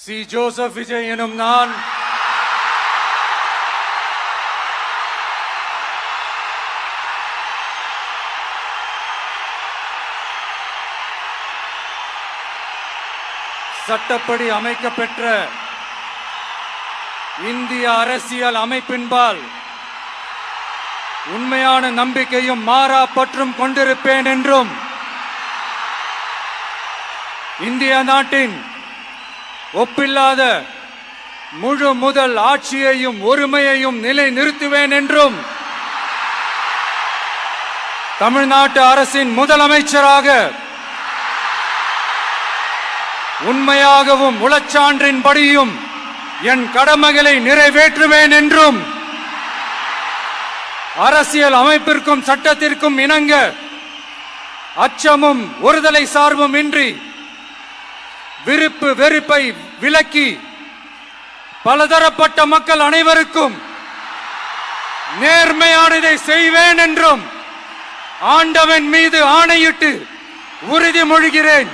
C. Joseph Vijay எனும் நான் சட்டப்படி அமைக்கப்பெற்ற இந்திய அரசியல் அமைப்பின்பால் உண்மையான நம்பிக்கையும் மாறா பற்றும் கொண்டிருப்பேன் என்றும் இந்திய நாட்டின் ஒப்பில்லாத முழு முதல் ஆட்சியையும் ஒருமையையும் நிலை நிறுத்துவேன் என்றும் தமிழ்நாட்டு அரசின் முதலமைச்சராக உண்மையாகவும் உளச்சான்றின்படியும் என் கடமைகளை நிறைவேற்றுவேன் என்றும் அரசியல் அமைப்பிற்கும் சட்டத்திற்கும் இணங்க அச்சமும் ஒருதலை சார்பும் இன்றி விருப்பு வெறுப்பை விலக்கி பலதரப்பட்ட மக்கள் அனைவருக்கும் நேர்மையானதை செய்வேன் என்றும் ஆண்டவன் மீது ஆணையிட்டு உறுதிமொழிகிறேன்.